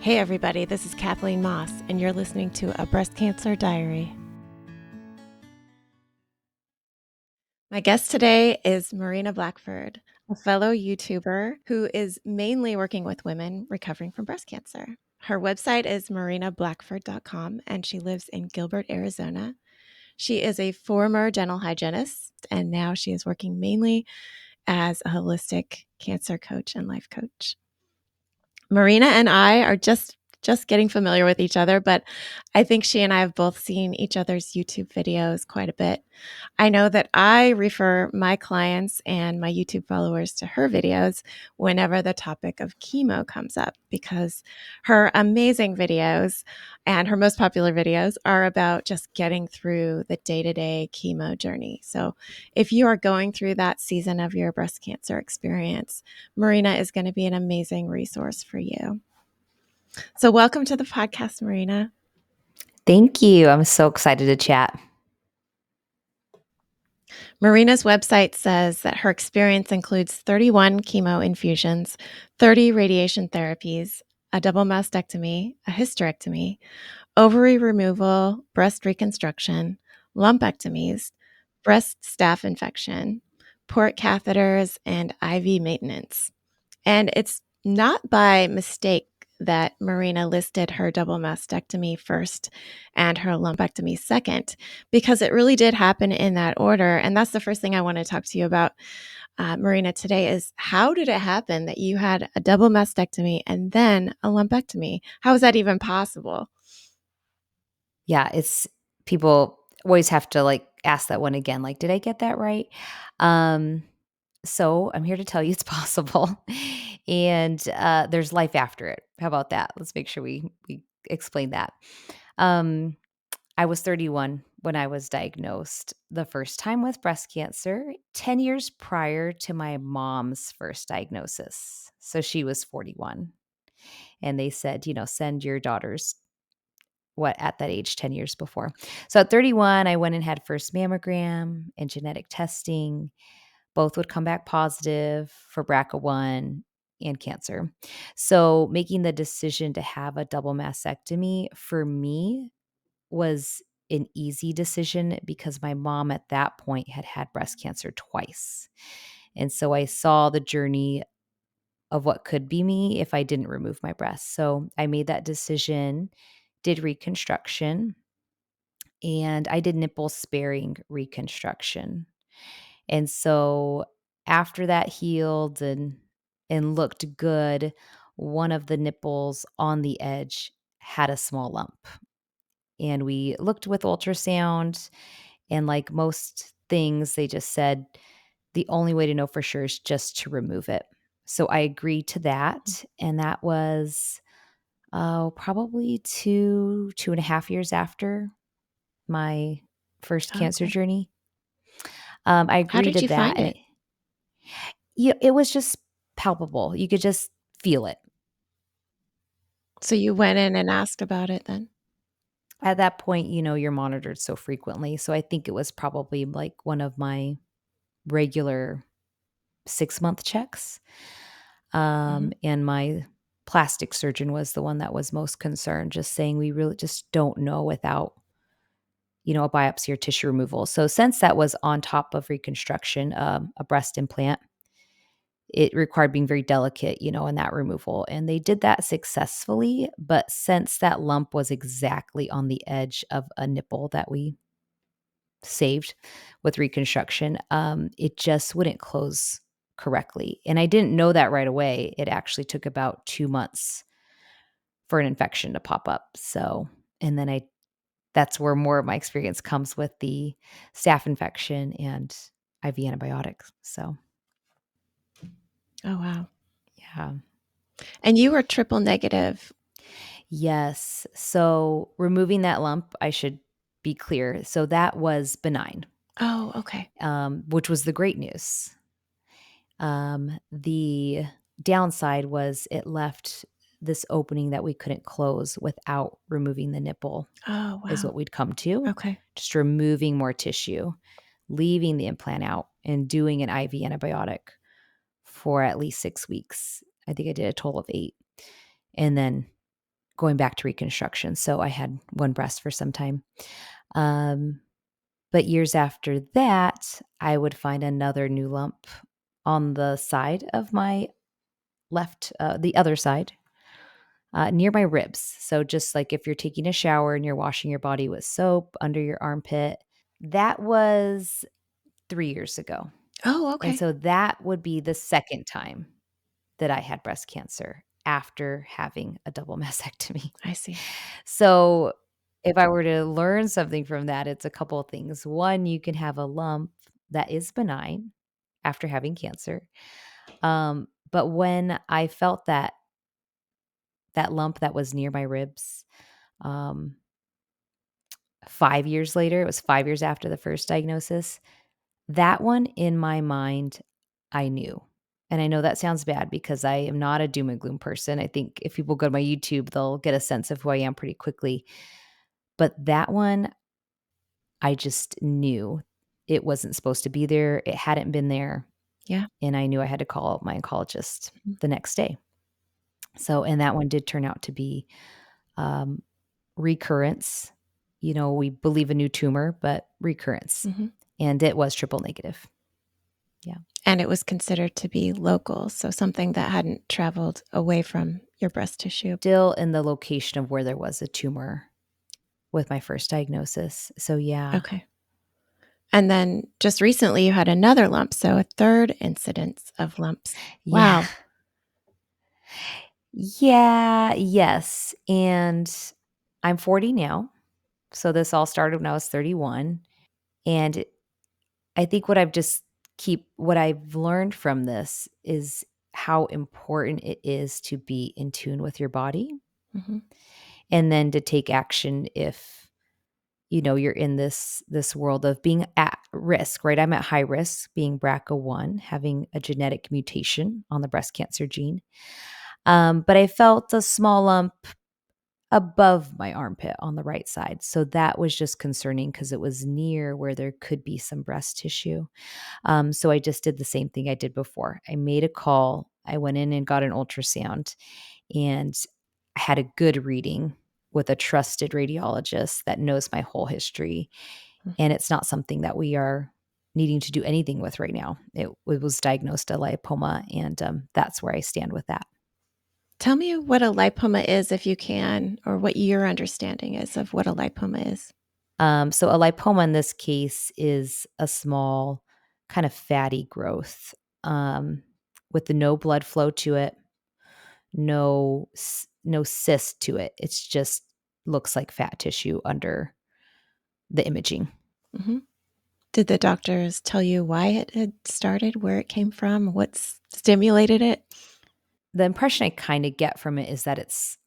Hey everybody, this is Kathleen Moss, and you're listening to A Breast Cancer Diary. My guest today is Marina Blackford, a fellow YouTuber who is mainly working with women recovering from breast cancer. Her website is marinablackford.com, and she lives in Gilbert, Arizona. She is a former dental hygienist, and now she is working mainly as a holistic cancer coach and life coach. Marina and I are just getting familiar with each other, but I think she and I have both seen each other's YouTube videos quite a bit. I know that I refer my clients and my YouTube followers to her videos whenever the topic of chemo comes up, because her amazing videos and her most popular videos are about just getting through the day-to-day chemo journey. So if you are going through that season of your breast cancer experience, Marina is going to be an amazing resource for you. So welcome to the podcast, Marina. Thank you. I'm so excited to chat. Marina's website says that her experience includes 31 chemo infusions, 30 radiation therapies, a double mastectomy, a hysterectomy, ovary removal, breast reconstruction, lumpectomies, breast staph infection, port catheters, and IV maintenance. And it's not by mistake that Marina listed her double mastectomy first and her lumpectomy second, because it really did happen in that order. And that's the first thing I want to talk to you about, Marina, today is how did it happen that you had a double mastectomy and then a lumpectomy? How is that even possible? Yeah, it's people always have to ask that one again. Did I get that right? Um, so I'm here to tell you it's possible, and there's life after it. How about that? Let's make sure we explain that. Um, I was 31 when I was diagnosed the first time with breast cancer, 10 years prior to my mom's first diagnosis. So she was 41. And they said, send your daughters at that age 10 years before. So at 31, I went and had first mammogram and genetic testing. Both would come back positive for BRCA1 and cancer. So making the decision to have a double mastectomy for me was an easy decision because my mom at that point had had breast cancer twice. And so I saw the journey of what could be me if I didn't remove my breast. So I made that decision, did reconstruction, and I did nipple sparing reconstruction. And so after that healed and looked good, one of the nipples on the edge had a small lump. And we looked with ultrasound, and like most things, they just said the only way to know for sure is just to remove it. So I agreed to that. And that was probably 2.5 years after my first cancer Okay. journey. I How agreed did to you that. find And it? it was just palpable. You could just feel it. So you went in and asked about it then? At that point, you're monitored so frequently. So I think it was probably like one of my regular 6-month checks. Mhm. And my plastic surgeon was the one that was most concerned, just saying we really just don't know without, a biopsy or tissue removal. So since that was on top of reconstruction, a breast implant, it required being very delicate, in that removal. And they did that successfully. But since that lump was exactly on the edge of a nipple that we saved with reconstruction, it just wouldn't close correctly. And I didn't know that right away. It actually took about 2 months for an infection to pop up. So, and then that's where more of my experience comes with the staph infection and IV antibiotics. So, Oh, wow. yeah. And you were triple negative. Yes. So, removing that lump, I should be clear. So, that was benign, Oh, okay. which was the great news. The downside was it left this opening that we couldn't close without removing the nipple, Oh, is wow. what we'd come to. Okay. Just removing more tissue, leaving the implant out, and doing an IV antibiotic for at least 6 weeks. I think I did a total of 8. And then going back to reconstruction, so I had one breast for some time. Um, but years after that, I would find another new lump on the side of my the other side, near my ribs. So just like if you're taking a shower and you're washing your body with soap under your armpit, that was 3 years ago. Oh, And okay. so that would be the second time that I had breast cancer after having a double mastectomy. I see. So, if I were to learn something from that, it's a couple of things. One, you can have a lump that is benign after having cancer. But when I felt that lump that was near my ribs, um, 5 years later, it was 5 years after the first diagnosis, that one in my mind, I knew. And I know that sounds bad because I am not a doom and gloom person. I think if people go to my YouTube, they'll get a sense of who I am pretty quickly. But that one, I just knew it wasn't supposed to be there. It hadn't been there. Yeah. And I knew I had to call my oncologist Mhm. the next day. So, and that one did turn out to be um, recurrence. We believe a new tumor, but recurrence. Mhm. And it was triple negative. Yeah. And it was considered to be local, so something that hadn't traveled away from your breast tissue. Still in the location of where there was a tumor with my first diagnosis. So, yeah. Okay. And then just recently you had another lump, so a third incidence of lumps. Yeah. Wow. Yeah. Yes. And I'm 40 now. So this all started when I was 31. And I think what I've learned from this is how important it is to be in tune with your body Mhm. and then to take action if you're in this world of being at risk, right? I'm at high risk being BRCA1, having a genetic mutation on the breast cancer gene. But I felt a small lump above my armpit on the right side. So that was just concerning because it was near where there could be some breast tissue. So I just did the same thing I did before. I made a call. I went in and got an ultrasound, and I had a good reading with a trusted radiologist that knows my whole history. Mm. And it's not something that we are needing to do anything with right now. It was diagnosed a lipoma, and that's where I stand with that. Tell me what a lipoma is if you can, or what your understanding is of what a lipoma is. So a lipoma in this case is a small, kind of fatty growth with no blood flow to it, no cyst to it. It's just looks like fat tissue under the imaging. Mhm. Did the doctors tell you why it had started, where it came from, what stimulated it? The impression I kind of get from it is that it's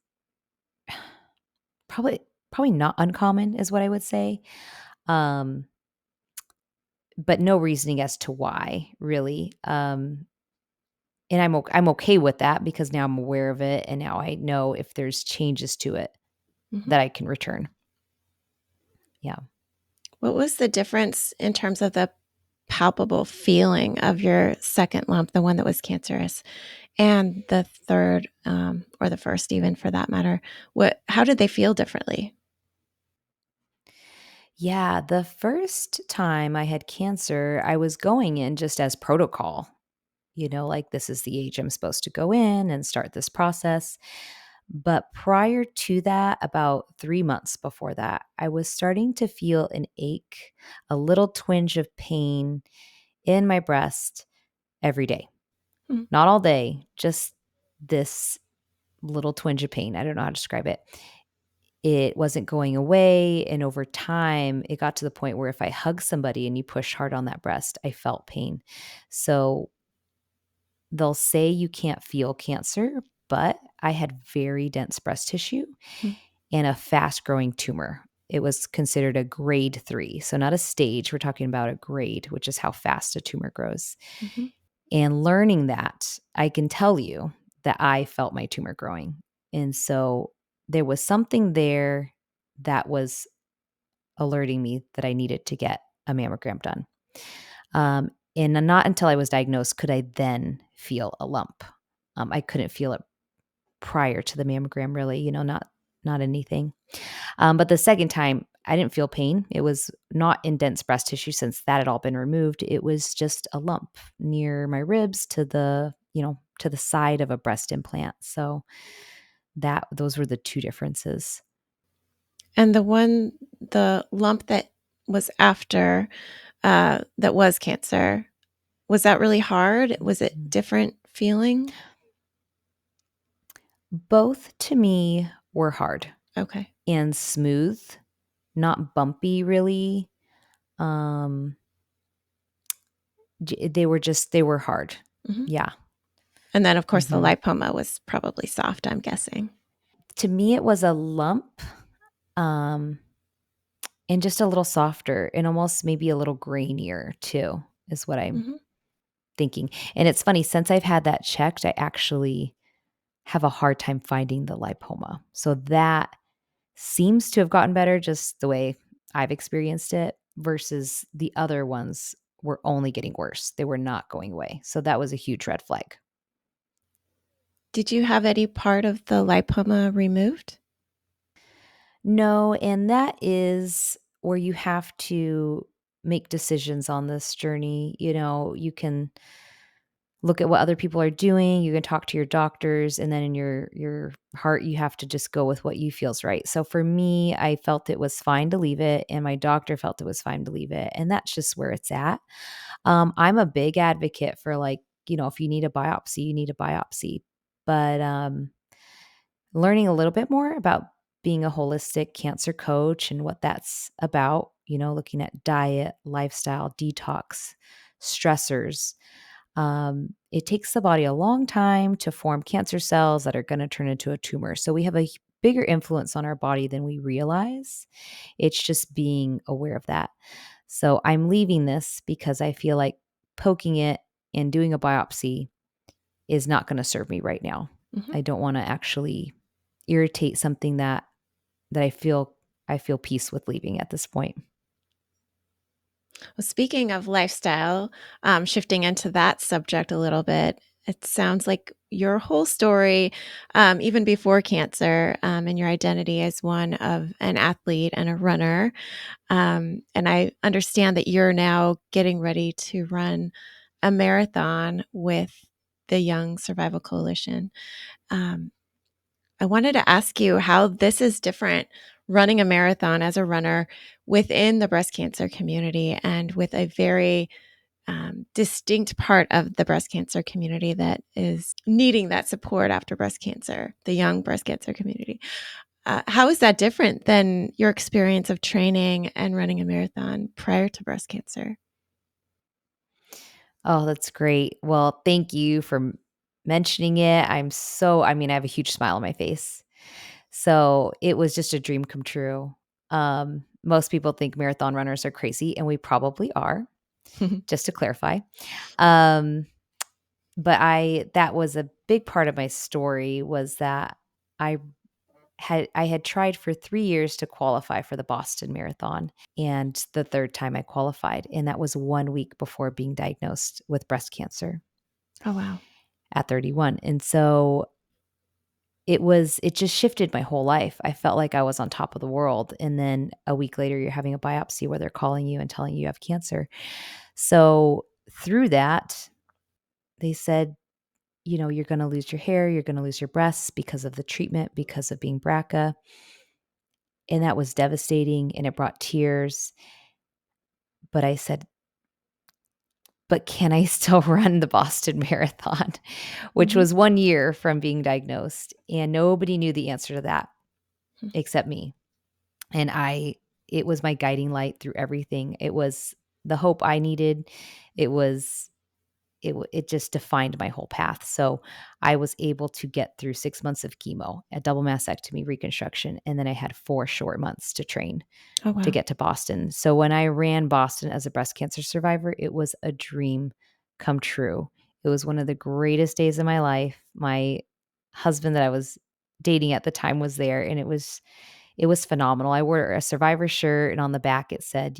probably not uncommon is what I would say. Um, but no reasoning as to why, really. And I'm okay with that because now I'm aware of it, and now I know if there's changes to it Mhm. that I can return. Yeah. What was the difference in terms of the palpable feeling of your second lump, the one that was cancerous, and the third, or the first even for that matter? How did they feel differently? Yeah, the first time I had cancer, I was going in just as protocol, like this is the age I'm supposed to go in and start this process. But prior to that, about 3 months before that, I was starting to feel an ache, a little twinge of pain in my breast every day. Mm, Not all day, just this little twinge of pain. I don't know how to describe it. It wasn't going away, and over time, it got to the point where if I hug somebody and you push hard on that breast, I felt pain. So, they'll say you can't feel cancer, but I had very dense breast tissue mm, and a fast-growing tumor. It was considered a grade 3, so not a stage, we're talking about a grade, which is how fast a tumor grows. mhm, And learning that, I can tell you that I felt my tumor growing. And so there was something there that was alerting me that I needed to get a mammogram done. And not until I was diagnosed could I then feel a lump. I couldn't feel it prior to the mammogram, really, not not anything. But the second time, I didn't feel pain. It was not in dense breast tissue since that had all been removed. It was just a lump near my ribs to to the side of a breast implant. So that those were the 2 differences. And the lump that was after, that was cancer, was that really hard? Was it Mhm. different feeling? Both to me were hard Okay. and smooth, not bumpy really. Um, they were hard. Mhm. Yeah. And then, of course, the Mhm. lipoma was probably soft, I'm guessing. To me, it was a lump, um, and just a little softer and almost maybe a little grainier too, is what I'm Mhm. thinking. And it's funny, since I've had that checked, I actually have a hard time finding the lipoma. So that seems to have gotten better just the way I've experienced it versus the other ones were only getting worse. They were not going away. So that was a huge red flag. Did you have any part of the lipoma removed? No, and that is where you have to make decisions on this journey. You can look at what other people are doing, you can talk to your doctors, and then in your heart you have to just go with what you feels right. So for me, I felt it was fine to leave it and my doctor felt it was fine to leave it, and that's just where it's at. I'm a big advocate for like, if you need a biopsy, you need a biopsy. But learning a little bit more about being a holistic cancer coach and what that's about, looking at diet, lifestyle, detox, stressors. It takes the body a long time to form cancer cells that are going to turn into a tumor. So we have a bigger influence on our body than we realize. It's just being aware of that. So I'm leaving this because I feel like poking it and doing a biopsy is not going to serve me right now. Mhm. I don't want to actually irritate something that I feel peace with leaving at this point. Well, speaking of lifestyle, shifting into that subject a little bit, it sounds like your whole story, even before cancer, and your identity as one of an athlete and a runner. And I understand that you're now getting ready to run a marathon with the Young Survival Coalition. Um, I wanted to ask you how this is different running a marathon as a runner within the breast cancer community and with a very distinct part of the breast cancer community that is needing that support after breast cancer, the young breast cancer community. How is that different than your experience of training and running a marathon prior to breast cancer? Oh, that's great. Well, thank you for mentioning it. I have a huge smile on my face. So it was just a dream come true. Most people think marathon runners are crazy, and we probably are, just to clarify. Um, but that was a big part of my story was that I I had tried for 3 years to qualify for the Boston Marathon, and the 3rd time I qualified, and that was 1 week before being diagnosed with breast cancer Oh, wow. at 31, and so it just shifted my whole life. I felt like I was on top of the world, and then a week later, you're having a biopsy where they're calling you and telling you have cancer. So, through that, they said, "You're gonna lose your hair, you're gonna lose your breasts because of the treatment, because of being BRCA." And that was devastating, and it brought tears, but I said, "But can I still run the Boston Marathon?" Which Mhm. was 1 year from being diagnosed, and nobody knew the answer to that except me, and it was my guiding light through everything. It was the hope I needed. It was it just defined my whole path. So, I was able to get through 6 months of chemo, a double mastectomy, reconstruction, and then I had 4 short months to train Oh, to wow. get to Boston. So when I ran Boston as a breast cancer survivor, it was a dream come true. It was one of the greatest days of my life. My husband that I was dating at the time was there, and it was phenomenal. I wore a survivor shirt, and on the back it said,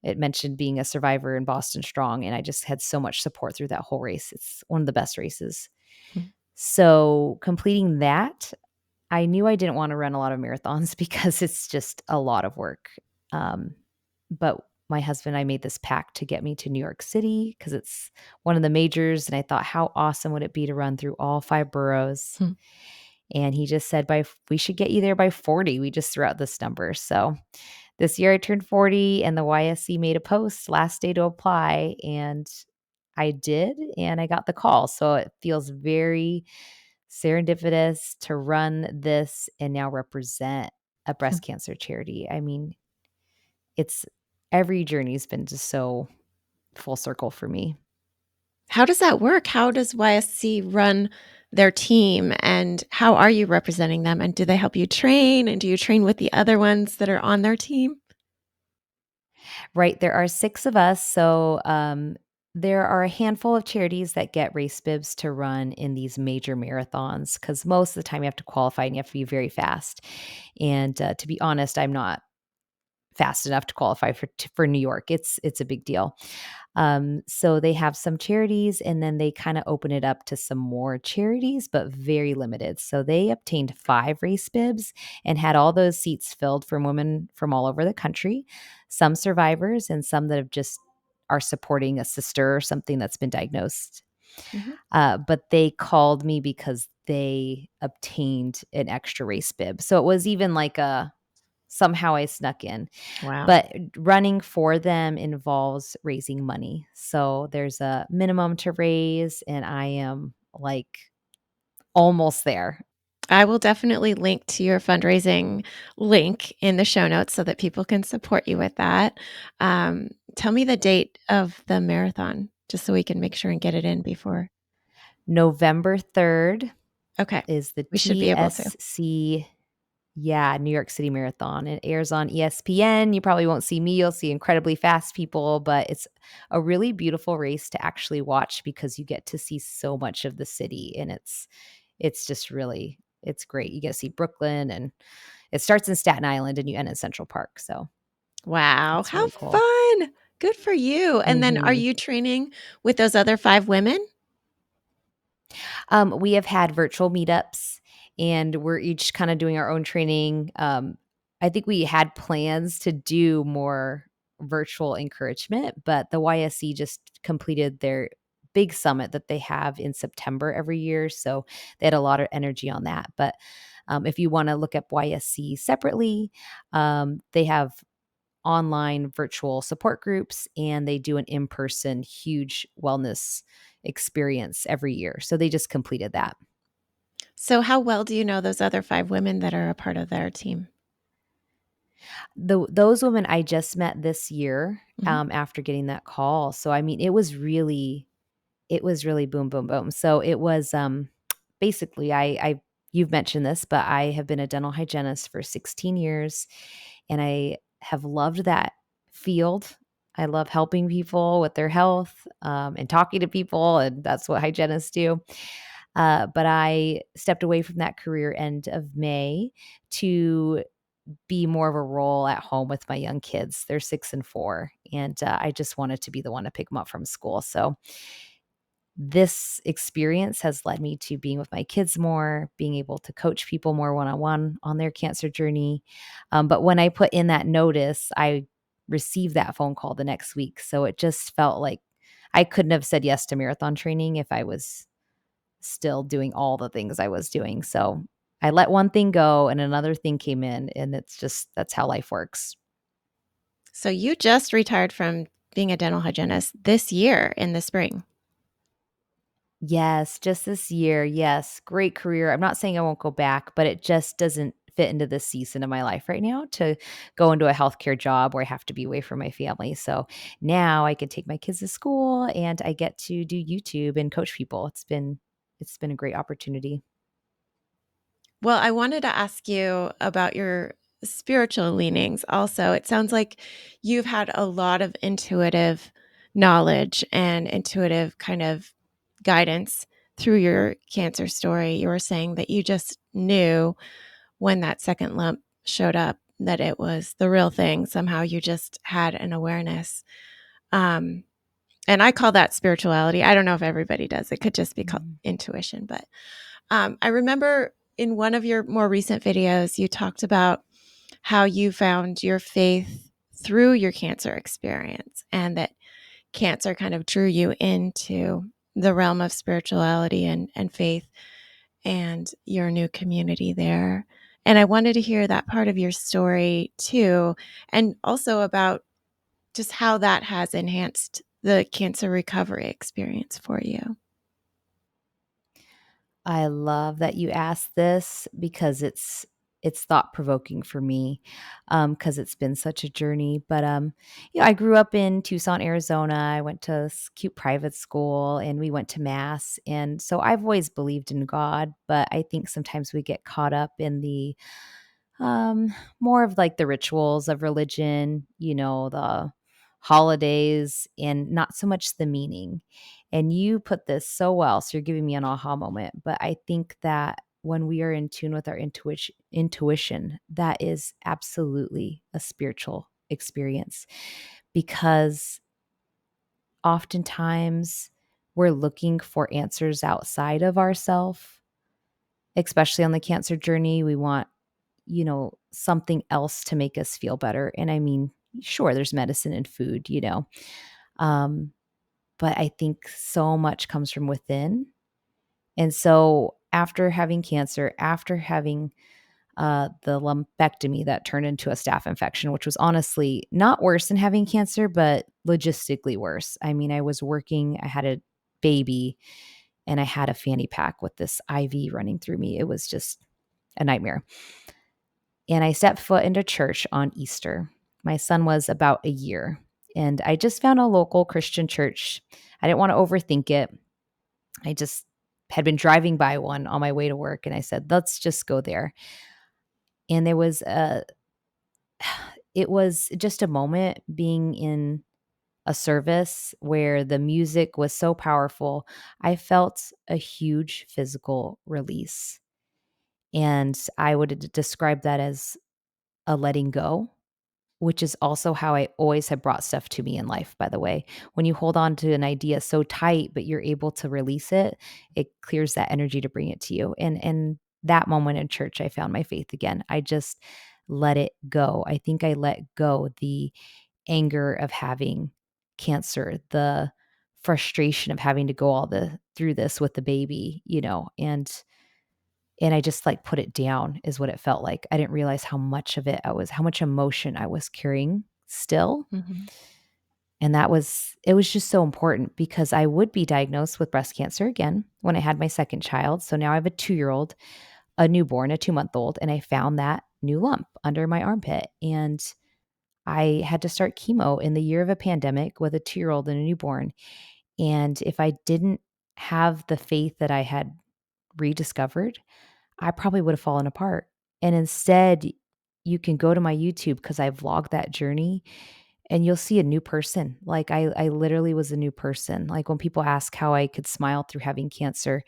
it mentioned being a survivor in Boston Strong, and I just had so much support through that whole race. It's one of the best races. Mhm. So completing that, I knew I didn't wanna run a lot of marathons because it's just a lot of work, um, but my husband and I made this pact to get me to New York City because it's one of the majors, and I thought, "How awesome would it be to run through all 5 boroughs?" Hmm. And he just said, "We should get you there by 40." We just threw out this number, so this year I turned 40 and the YSC made a post last day to apply, and I did, and I got the call. So it feels very serendipitous to run this and now represent a breast cancer charity. I mean, it's every journey's been just so full circle for me. How does that work? How does YSC run their team, and how are you representing them? And do they help you train? And do you train with the other ones that are on their team? Right, there are 6 of us, so, there are a handful of charities that get race bibs to run in these major marathons because most of the time you have to qualify and you have to be very fast, and, to be honest, I'm not fast enough to qualify for New York. It's a big deal. So they have some charities and then they kind of open it up to some more charities, but very limited. So they obtained 5 race bibs and had all those seats filled from women from all over the country, some survivors and some that have just are supporting a sister or something that's been diagnosed. Mhm. But they called me because they obtained an extra race bib. So it was even like a somehow I snuck in. Wow. But running for them involves raising money. So there's a minimum to raise, and I am, like, almost there. I will definitely link to your fundraising link in the show notes so that people can support you with that. Tell me the date of the marathon just so we can make sure and get it in before. November 3rd Okay. is the We should be able to. TSC, yeah, New York City Marathon. It airs on ESPN. You probably won't see me, you'll see incredibly fast people, but it's a really beautiful race to actually watch because you get to see so much of the city, and it's just really it's great. You get to see Brooklyn, and it starts in Staten Island and you end in Central Park, so Wow. it's How really cool. fun. Good for you. And then are Mhm. you training with those other 5 women? We have had virtual meetups, and we're each kinda doing our own training. I think we had plans to do more virtual encouragement, but the YSC just completed their big summit that they have in September every year, so they had a lot of energy on that, but, if you wanna look up YSC separately, they have online virtual support groups and they do an in-person huge wellness experience every year. So they just completed that. So how well do you know those other 5 women that are a part of their team? Those women I just met this year, Mhm. after getting that call. So I mean, it was really boom, boom, boom. So it was basically I you've mentioned this, but I have been a dental hygienist for 16 years and I have loved that field. I love helping people with their health and talking to people, and that's what hygienists do. But I stepped away from that career end of May to be more of a role at home with my young kids. They're 6 and 4, and I just wanted to be the one to pick them up from school. So this experience has led me to being with my kids more, being able to coach people more one on one on their cancer journey. But when I put in that notice, I received that phone call the next week. So it just felt like I couldn't have said yes to marathon training if I was still doing all the things I was doing. So I let one thing go and another thing came in, and it's just that's how life works. So you just retired from being a dental hygienist this year in the spring. Yes, just this year. Yes, great career. I'm not saying I won't go back, but it just doesn't fit into this season of my life right now to go into a healthcare job where I have to be away from my family. So now I can take my kids to school and I get to do YouTube and coach people. It's been a great opportunity. Well, I wanted to ask you about your spiritual leanings also. It sounds like you've had a lot of intuitive knowledge and intuitive kind of guidance through your cancer story. You were saying that you just knew when that second lump showed up that it was the real thing. Somehow you just had an awareness. Um, and I call that spirituality. I don't know if everybody does. It could just be called Mhm. intuition, but I remember in one of your more recent videos, you talked about how you found your faith through your cancer experience and that cancer kind of drew you into the realm of spirituality and faith and your new community there. And I wanted to hear that part of your story too, and also about just how that has enhanced the cancer recovery experience for you. I love that you asked this because it's thought provoking for me, because it's been such a journey. But I grew up in Tucson, Arizona. I went to cute private school, and we went to mass, and so I've always believed in God. But I think sometimes we get caught up in the more of like the rituals of religion, the holidays, and not so much the meaning. And you put this so well. So you're giving me an aha moment. But I think that when we are in tune with our intuition, that is absolutely a spiritual experience because oftentimes we're looking for answers outside of ourself, especially on the cancer journey. We want something else to make us feel better. And I mean, sure, there's medicine and food, um, but I think so much comes from within. And so after having cancer, after having the lumpectomy that turned into a staph infection, which was honestly not worse than having cancer, but logistically worse. I mean, I was working, I had a baby, and I had a fanny pack with this IV running through me. It was just a nightmare. And I stepped foot into church on Easter. My son was about a year, and I just found a local Christian church. I didn't want to overthink it. I just had been driving by one on my way to work, and I said, "Let's just go there." And there was a it was just a moment being in a service where the music was so powerful. I felt a huge physical release, and I would describe that as a letting go. Which is also how I always have brought stuff to me in life, by the way. When you hold on to an idea so tight, but you're able to release it, it clears that energy to bring it to you. And that moment in church, I found my faith again. I just let it go. I think I let go the anger of having cancer, the frustration of having to go all the through this with the baby, and I just, like, put it down is what it felt like. I didn't realize how much emotion I was carrying still, Mhm. and it was just so important because I would be diagnosed with breast cancer again when I had my 2nd child. So now I have a 2-year-old, a newborn, a 2-month-old, and I found that new lump under my armpit, and I had to start chemo in the year of a pandemic with a 2-year-old and a newborn, and if I didn't have the faith that I had rediscovered, I probably would have fallen apart. And instead, you can go to my YouTube because I vlog that journey and you'll see a new person. Like I literally was a new person. Like when people ask how I could smile through having cancer,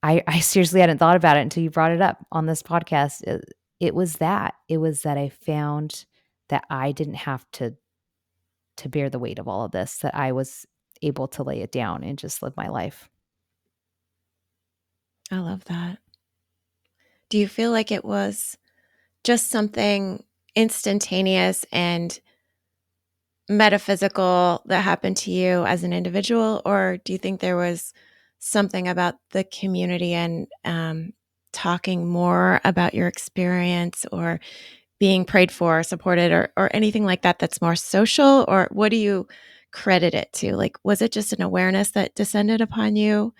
I seriously hadn't thought about it until you brought it up on this podcast. It was that. It was that I found that I didn't have to bear the weight of all of this, that I was able to lay it down and just live my life. I love that. Do you feel like it was just something instantaneous and metaphysical that happened to you as an individual, or do you think there was something about the community and talking more about your experience or being prayed for, supported, or anything like that that's more social? Or what do you credit it to? Like, was it just an awareness that descended upon you?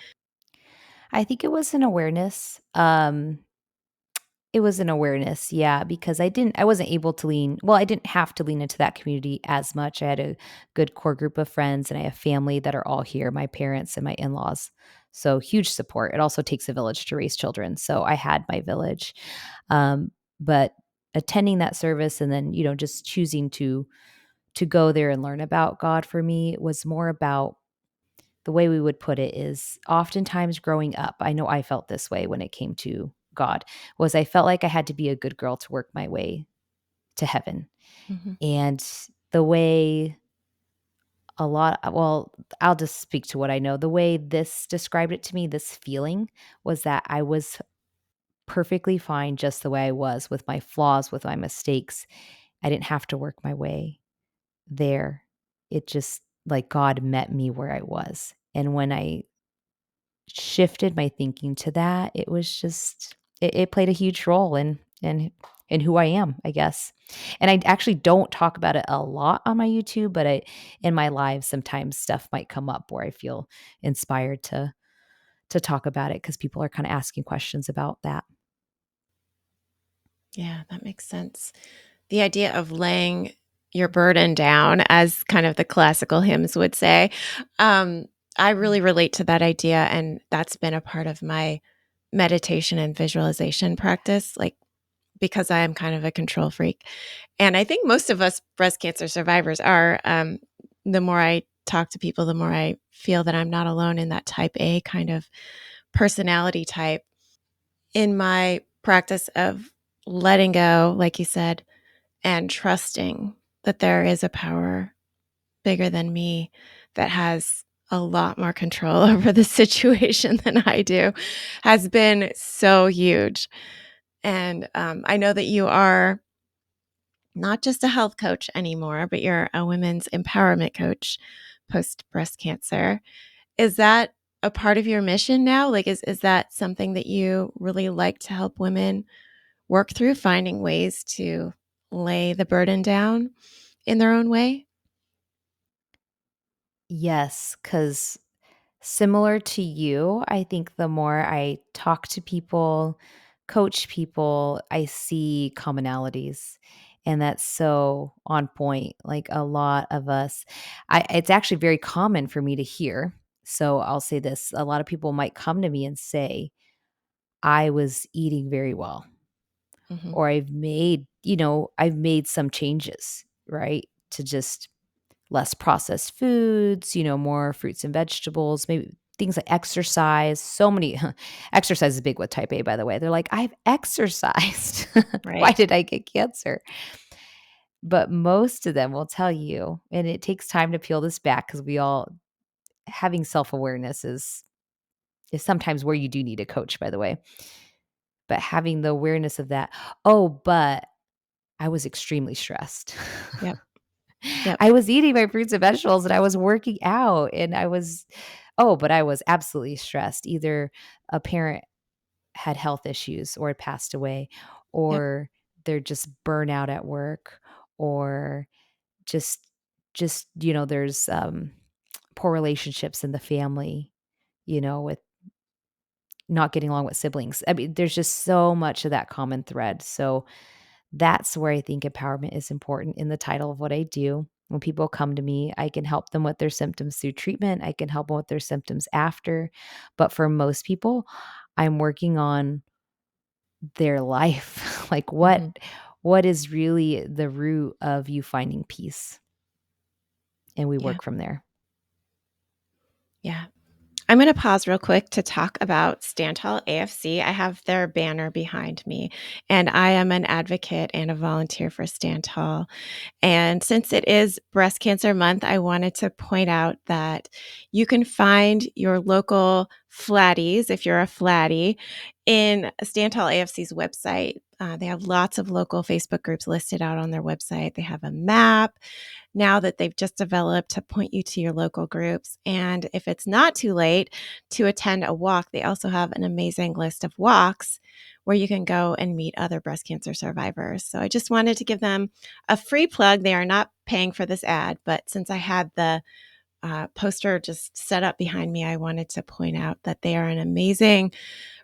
I think it was an awareness. It was an awareness, yeah, because I wasn't able to I didn't have to lean into that community as much. I had a good core group of friends and I have family that are all here, my parents and my in-laws. So huge support. It also takes a village to raise children. So I had my village. But attending that service and then, just choosing to go there and learn about God for me was more about the way we would put it is oftentimes growing up, I know I felt this way when it came to God, was I felt like I had to be a good girl to work my way to heaven. Mhm. And the way I'll just speak to what I know. The way this described it to me, this feeling was that I was perfectly fine just the way I was with my flaws, with my mistakes. I didn't have to work my way there. It just like God met me where I was. And when I shifted my thinking to that, it was just it played a huge role in who I am, I guess. And I actually don't talk about it a lot on my YouTube, but I in my live sometimes stuff might come up where I feel inspired to talk about it because people are kind of asking questions about that. Yeah, that makes sense. The idea of laying your burden down, as kind of the classical hymns would say, um, I really relate to that idea, and that's been a part of my meditation and visualization practice, like, because I am kind of a control freak. And I think most of us breast cancer survivors are. The more I talk to people, the more I feel that I'm not alone in that type A kind of personality type. In my practice of letting go, like you said, and trusting that there is a power bigger than me that has a lot more control over the situation than I do has been so huge. And I know that you are not just a health coach anymore, but you're a women's empowerment coach post breast cancer. Is that a part of your mission now? Like, is that something that you really like to help women work through, finding ways to lay the burden down in their own way? Yes, because similar to you, I think the more I talk to people, coach people, I see commonalities. And that's so on point. Like a lot of us, it's actually very common for me to hear. So I'll say this, a lot of people might come to me and say, I was eating very well, Mhm. or I've made some changes, right? To just less processed foods, more fruits and vegetables, maybe things like exercise. So many exercise is big with type A, by the way. They're like, I've exercised. Why Right. did I get cancer? But most of them will tell you, and it takes time to peel this back because we all having self-awareness is sometimes where you do need a coach, by the way. But having the awareness of that, oh, but I was extremely stressed. Yep. Yep. I was eating my fruits and vegetables and I was working out and but I was absolutely stressed. Either a parent had health issues or had passed away, Yep. or they're just burnout at work, or just there's poor relationships in the family, with not getting along with siblings. I mean, there's just so much of that common thread. So that's where I think empowerment is important in the title of what I do. When people come to me, I can help them with their symptoms through treatment. I can help them with their symptoms after. But for most people, I'm working on their life. Like Mhm. what is really the root of you finding peace? And we Yeah. work from there. Yeah. I'm going to pause real quick to talk about Stantal AFC. I have their banner behind me, and I am an advocate and a volunteer for Stantal. And since it is Breast Cancer Month, I wanted to point out that you can find your local flatties, if you're a flatty, in Stantal AFC's website. They have lots of local Facebook groups listed out on their website. They have a map now that they've just developed to point you to your local groups. And if it's not too late to attend a walk, they also have an amazing list of walks where you can go and meet other breast cancer survivors. So I just wanted to give them a free plug. They are not paying for this ad, but since I had the poster just set up behind me, I wanted to point out that they are an amazing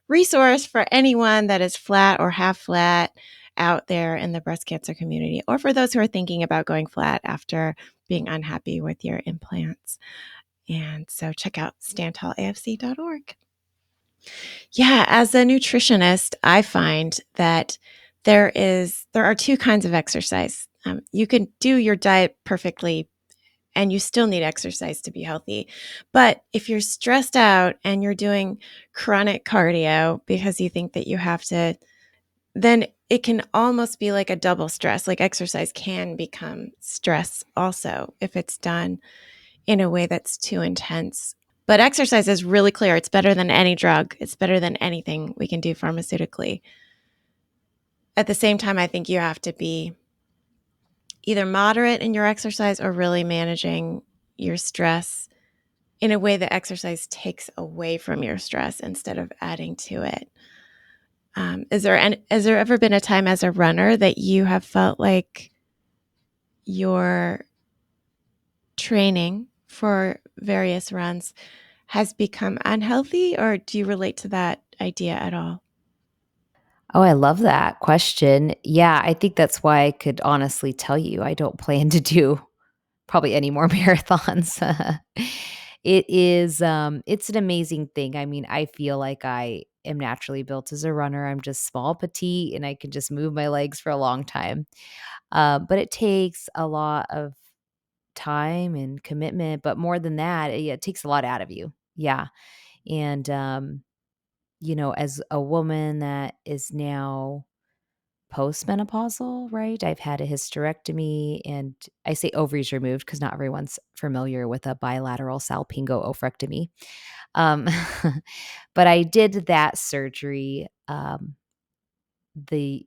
resource for anyone that is flat or half flat out there in the breast cancer community, or for those who are thinking about going flat after being unhappy with your implants. And so check out stantalafc.org. Yeah, as a nutritionist, I find that there are two kinds of exercise. You can do your diet perfectly and you still need exercise to be healthy. But if you're stressed out and you're doing chronic cardio because you think that you have to, then it can almost be like a double stress. Like exercise can become stress also if it's done in a way that's too intense. But exercise is really clear. It's better than any drug. It's better than anything we can do pharmaceutically. At the same time, I think you have to be either moderate in your exercise or really managing your stress in a way that exercise takes away from your stress instead of adding to it. Has there ever been a time as a runner that you have felt like your training for various runs has become unhealthy, or do you relate to that idea at all? Oh, I love that question. Yeah, I think that's why I could honestly tell you I don't plan to do probably any more marathons. It's an amazing thing. I mean, I feel like I am naturally built as a runner. I'm just small, petite, and I can just move my legs for a long time. But it takes a lot of time and commitment, but more than that, yeah, it takes a lot out of you. Yeah. And, as a woman that is now postmenopausal, right? I've had a hysterectomy and I say ovaries removed because not everyone's familiar with a bilateral salpingo oophorectomy. Um, but I did that surgery the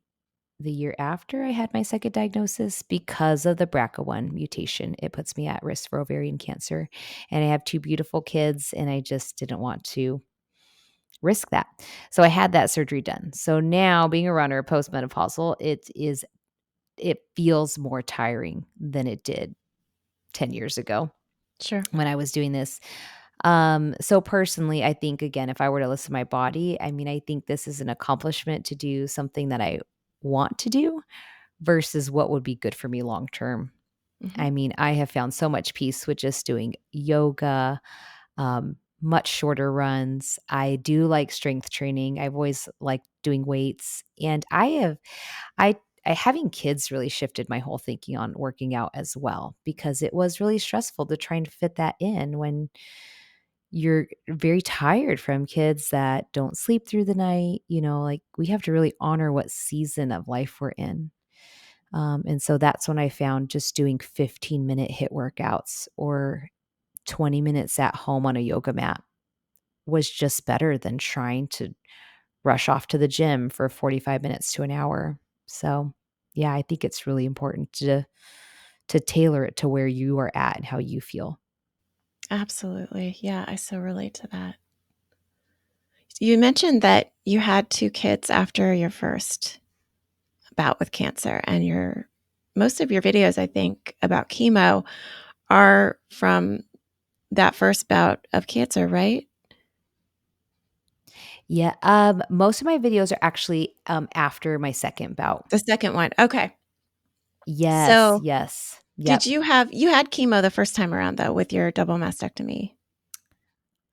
the year after I had my second diagnosis because of the BRCA1 mutation. It puts me at risk for ovarian cancer. And I have two beautiful kids, and I just didn't want to risk that. So I had that surgery done. So now being a runner postmenopausal, it feels more tiring than it did 10 years ago Sure. when I was doing this. So personally, I think again, if I were to listen to my body, I mean, I think this is an accomplishment to do something that I want to do versus what would be good for me long term. Hmm. I mean, I have found so much peace with just doing yoga, much shorter runs. I do like strength training. I've always liked doing weights, and I having kids really shifted my whole thinking on working out as well because it was really stressful to try and fit that in when you're very tired from kids that don't sleep through the night. Like we have to really honor what season of life we're in. And so that's when I found just doing 15-minute hit workouts or 20 minutes at home on a yoga mat was just better than trying to rush off to the gym for 45 minutes to an hour. So, yeah, I think it's really important to tailor it to where you are at and how you feel. Absolutely. Yeah, I so relate to that. You mentioned that you had two kids after your first bout with cancer, and your most of your videos, I think, about chemo are from that first bout of cancer, right? Yeah, most of my videos are actually, after my second bout. The second one. Okay. Yes, So, yes. did Yep. you had chemo the first time around though with your double mastectomy?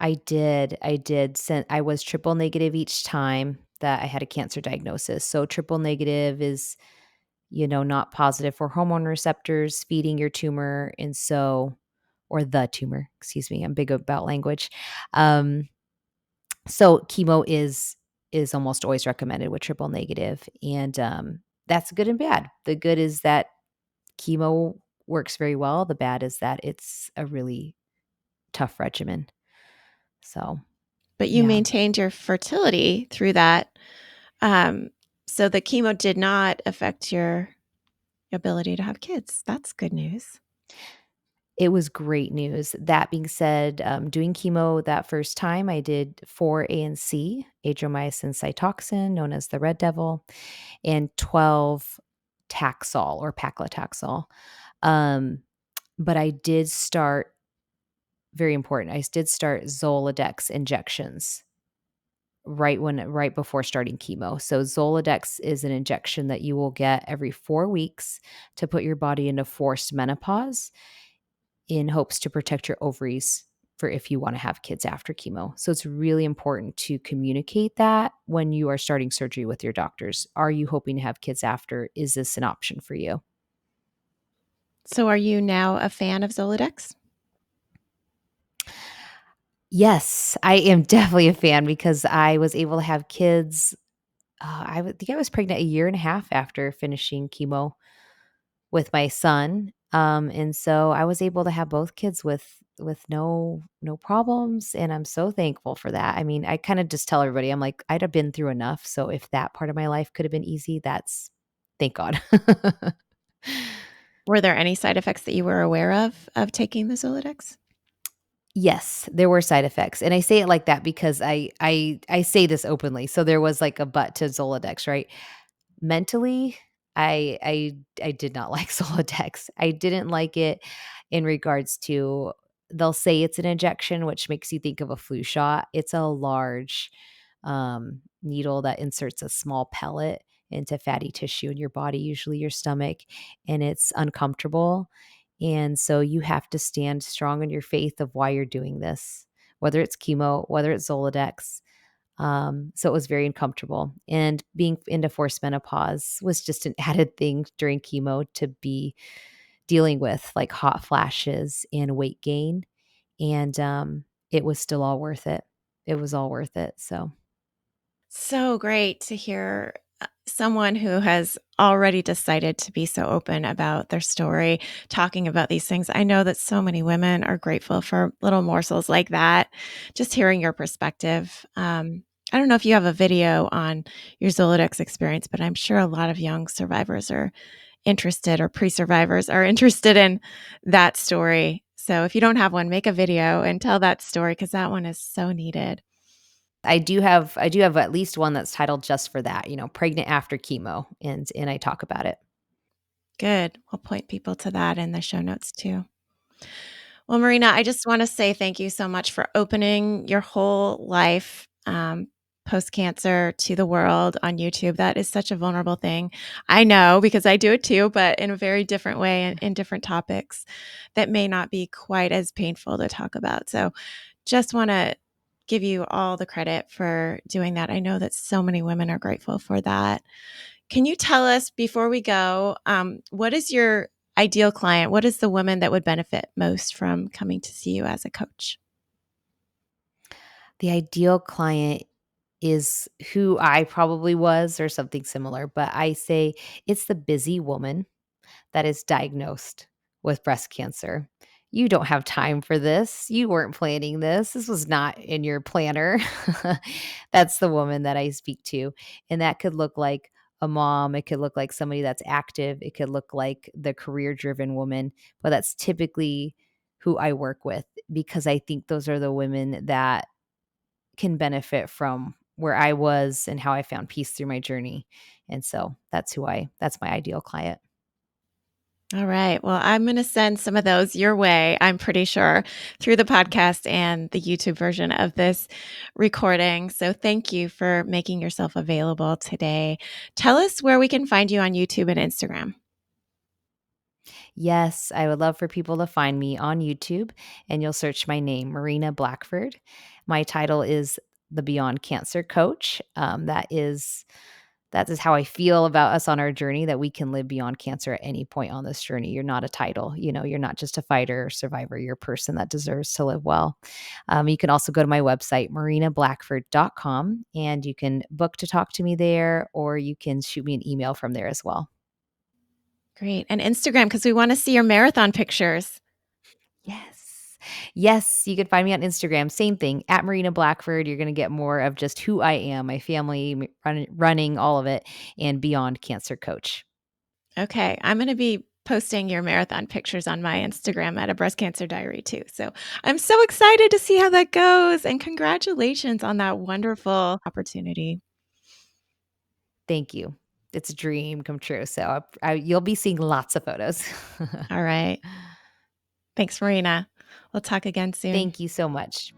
I did send I was triple negative each time that I had a cancer diagnosis. So triple negative is, not positive for hormone receptors feeding your tumor, and so or the tumor, excuse me. I'm big about language. Um, so chemo is almost always recommended with triple negative, and that's good and bad. The good is that chemo works very well. The bad is that it's a really tough regimen. So, But you yeah. maintained your fertility through that. Um, so the chemo did not affect your ability to have kids. That's good news. It was great news. That being said, doing chemo that first time, I did 4 ANC, Adriamycin cytoxin, known as the Red Devil, and 12 Taxol or paclitaxel. Um, but I did start, very important, I did start Zoladex injections right before starting chemo. So Zoladex is an injection that you will get every 4 weeks to put your body into forced menopause in hopes to protect your ovaries for if you want to have kids after chemo. So it's really important to communicate that when you are starting surgery with your doctors. Are you hoping to have kids after? Is this an option for you? So are you now a fan of Zoladex? Yes, I am definitely a fan because I was able to have kids. Think I was pregnant a year and a half after finishing chemo with my son. And so I was able to have both kids with with no problems, and I'm so thankful for that. I mean, I kinda just tell everybody, I'm like, "I'd have been through enough, so if that part of my life could have been easy, that's thank God." Were there any side effects that you were aware of taking the Zoladex? Yes, there were side effects, and I say it like that because I say this openly. So there was, like, a but to Zoladex, right? Mentally, I did not like Zoladex. I didn't like it in regards to they'll say it's an injection, which makes you think of a flu shot. It's a large, needle that inserts a small pellet into fatty tissue in your body, usually your stomach, and it's uncomfortable, and so you have to stand strong in your faith of why you're doing this, whether it's chemo, whether it's Zoladex. So it was very uncomfortable. And being into forced menopause was just an added thing during chemo to be dealing with, like hot flashes and weight gain. And it was still all worth it. It was all worth it. So So great to hear someone who has already decided to be so open about their story, talking about these things. I know that so many women are grateful for little morsels like that. Just hearing your perspective. I don't know if you have a video on your Zoladex experience, but I'm sure a lot of young survivors are interested, or pre survivors are interested in that story. So if you don't have one, make a video and tell that story because that one is so needed. I do have at least one that's titled just for that, pregnant after chemo, and I talk about it. Good. We'll point people to that in the show notes too. Well, Marina, I just want to say thank you so much for opening your whole life post cancer to the world on YouTube. That is such a vulnerable thing. I know because I do it too, but in a very different way and in different topics that may not be quite as painful to talk about. So just want to give you all the credit for doing that. I know that so many women are grateful for that. Can you tell us before we go, what is your ideal client? What is the woman that would benefit most from coming to see you as a coach? The ideal client is who I probably was or something similar, but I say it's the busy woman that is diagnosed with breast cancer. You don't have time for this. You weren't planning this. This was not in your planner. That's the woman that I speak to. And that could look like a mom. It could look like somebody that's active. It could look like the career driven woman. But that's typically who I work with because I think those are the women that can benefit from where I was and how I found peace through my journey. And so that's my ideal client. All right. Well, I'm going to send some of those your way, I'm pretty sure, through the podcast and the YouTube version of this recording. So thank you for making yourself available today. Tell us where we can find you on YouTube and Instagram. Yes, I would love for people to find me on YouTube and you'll search my name, Marina Blackford. My title is the Beyond Cancer Coach. That is how I feel about us on our journey that we can live beyond cancer at any point on this journey. You're not a title, you're not just a fighter or survivor. You're a person that deserves to live well. You can also go to my website, marinablackford.com, and you can book to talk to me there, or you can shoot me an email from there as well. Great. And Instagram, because we want to see your marathon pictures. Yes. Yes, you can find me on Instagram. Same thing, at Marina Blackford. You're going to get more of just who I am, my family, running, all of it, and beyond cancer coach. Okay. I'm going to be posting your marathon pictures on my Instagram at a breast cancer diary too. So I'm so excited to see how that goes. And congratulations on that wonderful opportunity. Thank you. It's a dream come true. So you'll be seeing lots of photos. All right. Thanks, Marina. We'll talk again soon. Thank you so much.